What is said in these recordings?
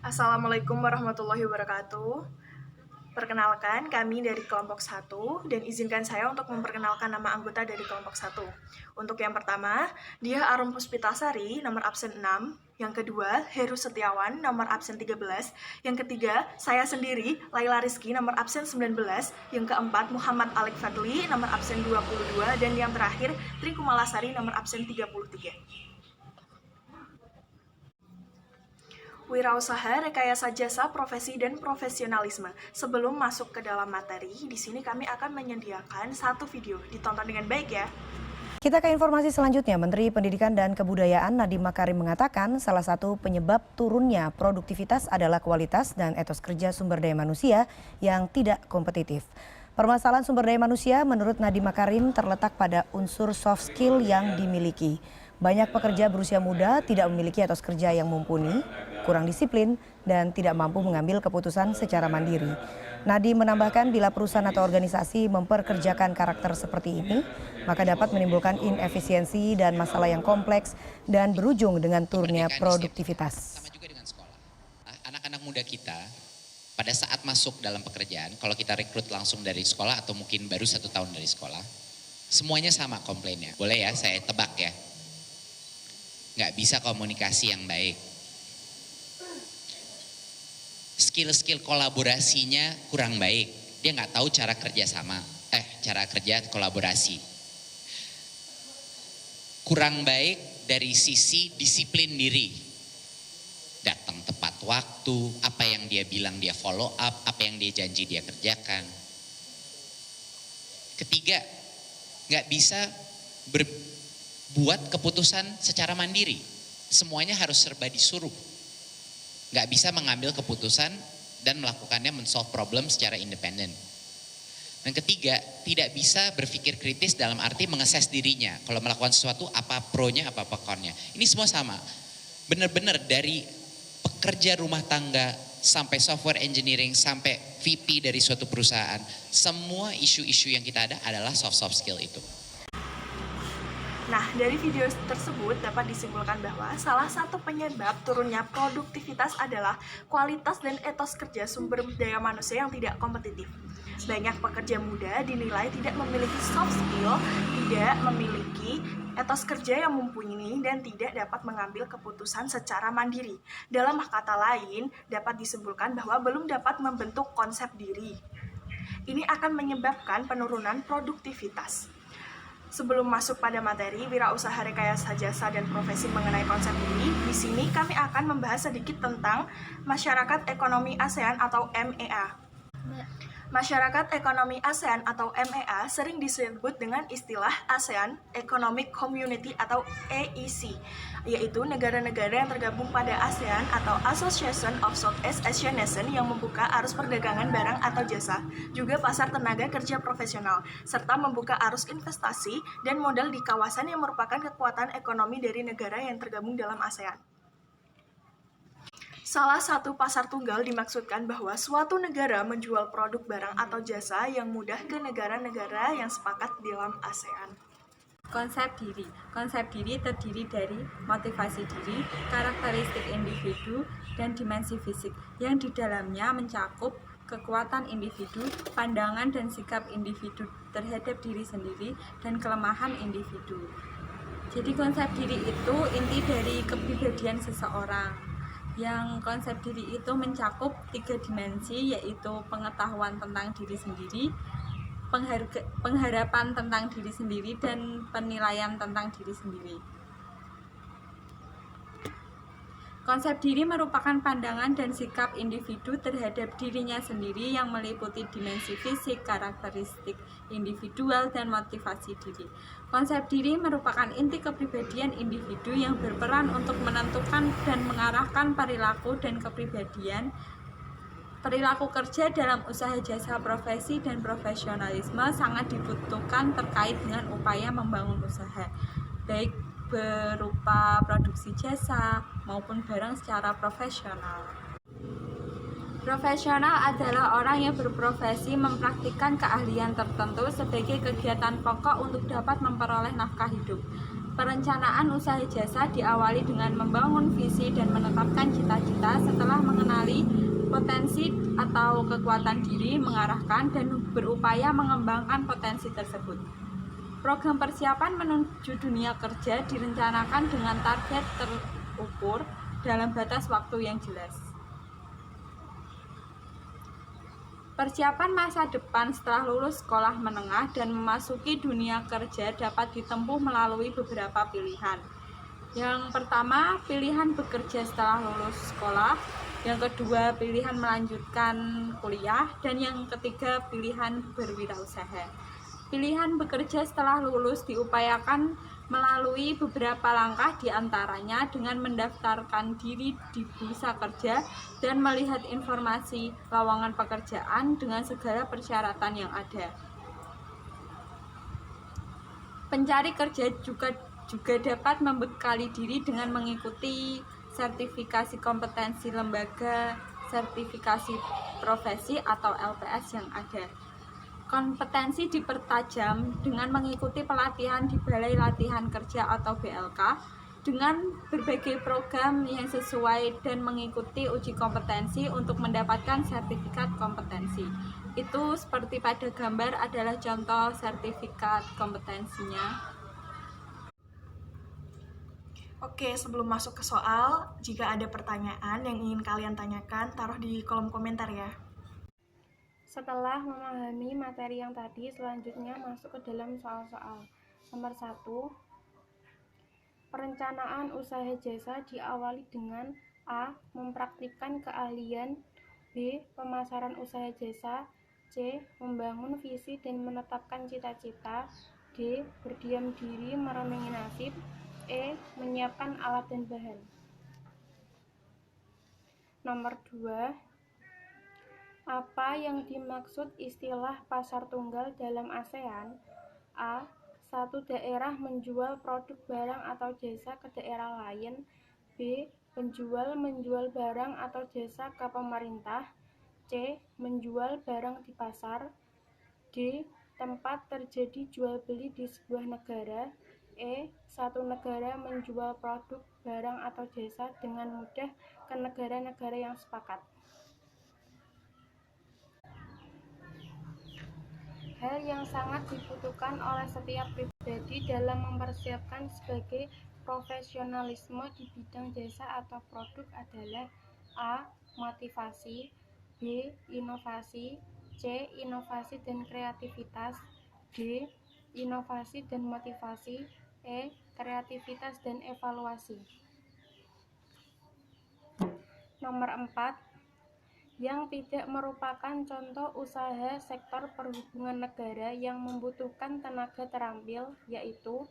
Assalamualaikum warahmatullahi wabarakatuh. Perkenalkan, kami dari kelompok 1 dan izinkan saya untuk memperkenalkan nama anggota dari kelompok 1. Untuk yang pertama, Diah Arum Puspitasari, nomor absen 6. Yang kedua, Heru Setiawan, nomor absen 13. Yang ketiga, saya sendiri, Laila Rizky, nomor absen 19. Yang keempat, Muhammad Alik Fadli, nomor absen 22. Dan yang terakhir, Tri Kumalasari, nomor absen 33. Wirausaha, rekayasa jasa, profesi, dan profesionalisme. Sebelum masuk ke dalam materi, di sini kami akan menyediakan satu video. Ditonton dengan baik ya. Kita ke informasi selanjutnya. Menteri Pendidikan dan Kebudayaan Nadiem Makarim mengatakan salah satu penyebab turunnya produktivitas adalah kualitas dan etos kerja sumber daya manusia yang tidak kompetitif. Permasalahan sumber daya manusia menurut Nadiem Makarim terletak pada unsur soft skill yang dimiliki. Banyak pekerja berusia muda tidak memiliki etos kerja yang mumpuni, kurang disiplin, dan tidak mampu mengambil keputusan secara mandiri. Nadiem menambahkan bila perusahaan atau organisasi memperkerjakan karakter seperti ini, maka dapat menimbulkan inefisiensi dan masalah yang kompleks dan berujung dengan turunnya produktivitas. Sama juga dengan sekolah. Anak-anak muda kita pada saat masuk dalam pekerjaan, kalau kita rekrut langsung dari sekolah atau mungkin baru 1 tahun dari sekolah, semuanya sama komplainnya. Boleh ya, saya tebak ya. Nggak bisa komunikasi yang baik. Skill-skill kolaborasinya kurang baik. Dia nggak tahu cara kerja kolaborasi. Kurang baik dari sisi disiplin diri. Datang tepat waktu, apa yang dia bilang dia follow up, apa yang dia janji dia kerjakan. Ketiga, nggak bisa buat keputusan secara mandiri. Semuanya harus serba disuruh. Nggak bisa mengambil keputusan dan melakukannya men-solve problem secara independen. Dan ketiga, tidak bisa berpikir kritis dalam arti mengeses dirinya. Kalau melakukan sesuatu, apa pro-nya, apa konnya. Ini semua sama. Benar-benar dari pekerja rumah tangga, sampai software engineering, sampai VP dari suatu perusahaan. Semua isu-isu yang kita ada adalah soft skill itu. Nah, dari video tersebut dapat disimpulkan bahwa salah satu penyebab turunnya produktivitas adalah kualitas dan etos kerja sumber daya manusia yang tidak kompetitif. Banyak pekerja muda dinilai tidak memiliki soft skill, tidak memiliki etos kerja yang mumpuni dan tidak dapat mengambil keputusan secara mandiri. Dalam kata lain, dapat disimpulkan bahwa belum dapat membentuk konsep diri. Ini akan menyebabkan penurunan produktivitas. Sebelum masuk pada materi wirausaha rekayasa jasa dan profesi mengenai konsep ini, di sini kami akan membahas sedikit tentang Masyarakat Ekonomi ASEAN atau MEA. Masyarakat Ekonomi ASEAN atau MEA sering disebut dengan istilah ASEAN Economic Community atau AEC, yaitu negara-negara yang tergabung pada ASEAN atau Association of Southeast Asian Nations yang membuka arus perdagangan barang atau jasa, juga pasar tenaga kerja profesional, serta membuka arus investasi dan modal di kawasan yang merupakan kekuatan ekonomi dari negara yang tergabung dalam ASEAN. Salah satu pasar tunggal dimaksudkan bahwa suatu negara menjual produk barang atau jasa yang mudah ke negara-negara yang sepakat dalam ASEAN. Konsep diri terdiri dari motivasi diri, karakteristik individu, dan dimensi fisik yang di dalamnya mencakup kekuatan individu, pandangan dan sikap individu terhadap diri sendiri, dan kelemahan individu. Jadi konsep diri itu inti dari kepribadian seseorang. Yang konsep diri itu mencakup 3 dimensi, yaitu pengetahuan tentang diri sendiri, pengharapan tentang diri sendiri, dan penilaian tentang diri sendiri. Konsep diri merupakan pandangan dan sikap individu terhadap dirinya sendiri yang meliputi dimensi fisik, karakteristik individual, dan motivasi diri. Konsep diri merupakan inti kepribadian individu yang berperan untuk menentukan dan mengarahkan perilaku dan kepribadian, perilaku kerja dalam usaha jasa profesi dan profesionalisme sangat dibutuhkan terkait dengan upaya membangun usaha, baik berupa produksi jasa maupun barang secara profesional. Profesional adalah orang yang berprofesi mempraktikkan keahlian tertentu sebagai kegiatan pokok untuk dapat memperoleh nafkah hidup. Perencanaan usaha jasa diawali dengan membangun visi dan menetapkan cita-cita setelah mengenali visi atau kekuatan diri, mengarahkan dan berupaya mengembangkan potensi tersebut. Program persiapan menuju dunia kerja direncanakan dengan target terukur dalam batas waktu yang jelas. Persiapan masa depan setelah lulus sekolah menengah dan memasuki dunia kerja dapat ditempuh melalui beberapa pilihan. Yang pertama, pilihan bekerja setelah lulus sekolah. Yang kedua, pilihan melanjutkan kuliah. Dan yang ketiga, pilihan berwirausaha. Pilihan bekerja setelah lulus diupayakan melalui beberapa langkah, diantaranya dengan mendaftarkan diri di bursa kerja dan melihat informasi lowongan pekerjaan dengan segala persyaratan yang ada. Pencari kerja juga dapat membekali diri dengan mengikuti sertifikasi kompetensi lembaga sertifikasi profesi atau LPS yang ada. Kompetensi dipertajam dengan mengikuti pelatihan di Balai Latihan Kerja atau BLK dengan berbagai program yang sesuai dan mengikuti uji kompetensi untuk mendapatkan sertifikat kompetensi. Itu seperti pada gambar adalah contoh sertifikat kompetensinya. Oke, sebelum masuk ke soal, jika ada pertanyaan yang ingin kalian tanyakan, taruh di kolom komentar ya. Setelah memahami materi yang tadi, selanjutnya masuk ke dalam soal-soal. Nomor 1, perencanaan usaha jasa diawali dengan A. Mempraktikkan keahlian, B. Pemasaran usaha jasa, C. Membangun visi dan menetapkan cita-cita, D. Berdiam diri meremengi nasib, E. Menyiapkan alat dan bahan. Nomor 2, apa yang dimaksud istilah pasar tunggal dalam ASEAN? A. Satu daerah menjual produk barang atau jasa ke daerah lain. B. Penjual menjual barang atau jasa ke pemerintah. C. Menjual barang di pasar. D. Tempat terjadi jual beli di sebuah negara. E. Satu negara menjual produk barang atau jasa dengan mudah ke negara-negara yang sepakat. Hal yang sangat dibutuhkan oleh setiap pribadi dalam mempersiapkan sebagai profesionalisme di bidang jasa atau produk adalah A. Motivasi, B. Inovasi, C. Inovasi dan kreativitas, D. Inovasi dan motivasi, E. Kreativitas dan evaluasi. Nomor 4, yang tidak merupakan contoh usaha sektor perhubungan negara yang membutuhkan tenaga terampil, yaitu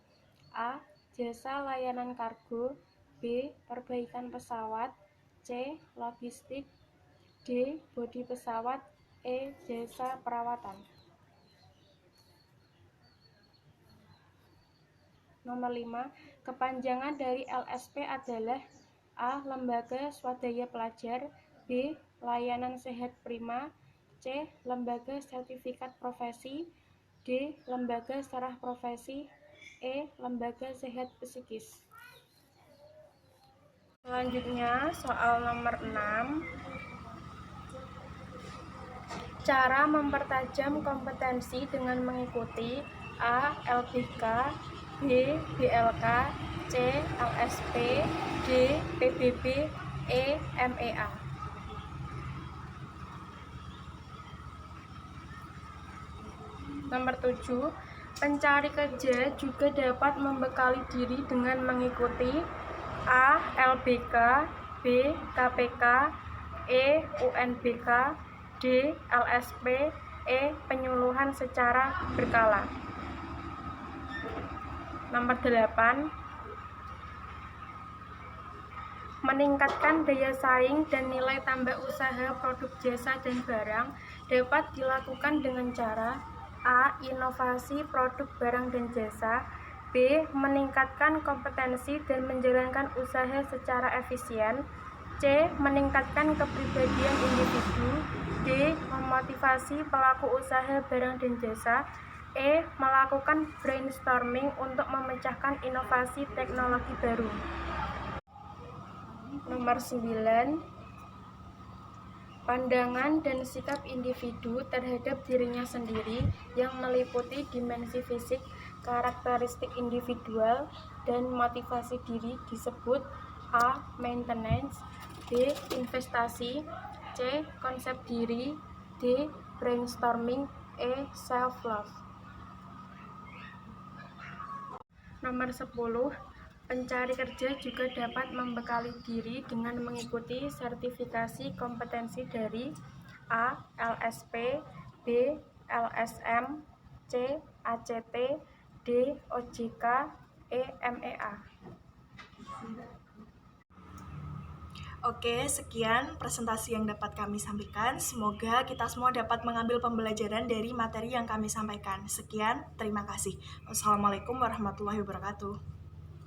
A. Jasa layanan kargo, B. Perbaikan pesawat, C. Logistik, D. Bodi pesawat, E. Jasa perawatan. Nomor 5, kepanjangan dari LSP adalah A. Lembaga Swadaya Pelajar, B. Layanan Sehat Prima, C. Lembaga Sertifikat Profesi, D. Lembaga Serah Profesi, E. Lembaga Sehat Psikis. Selanjutnya, soal nomor 6. Cara mempertajam kompetensi dengan mengikuti A. LBK, B. BLK, C. LSP, D. PBB, E. MEA. Nomor 7, pencari kerja juga dapat membekali diri dengan mengikuti A. LBK, B. KPK, E. UNBK, D. LSP, E. Penyuluhan secara berkala. Nomor 8, meningkatkan daya saing dan nilai tambah usaha produk jasa dan barang dapat dilakukan dengan cara A. Inovasi produk barang dan jasa, B. Meningkatkan kompetensi dan menjalankan usaha secara efisien, C. Meningkatkan kepribadian individu, D. Memotivasi pelaku usaha barang dan jasa, E. Melakukan brainstorming untuk memecahkan inovasi teknologi baru. Nomor 9, Pandangan dan sikap individu terhadap dirinya sendiri yang meliputi dimensi fisik, karakteristik individual, dan motivasi diri disebut A. Maintenance, B. Investasi, C. Konsep diri, D. Brainstorming, E. Self-love. Nomor 10. Pencari kerja juga dapat membekali diri dengan mengikuti sertifikasi kompetensi dari A. LSP, B. LSM, C. ACT, D. OJK, E. MEA. Oke, sekian presentasi yang dapat kami sampaikan. Semoga kita semua dapat mengambil pembelajaran dari materi yang kami sampaikan. Sekian, terima kasih. Wassalamualaikum warahmatullahi wabarakatuh.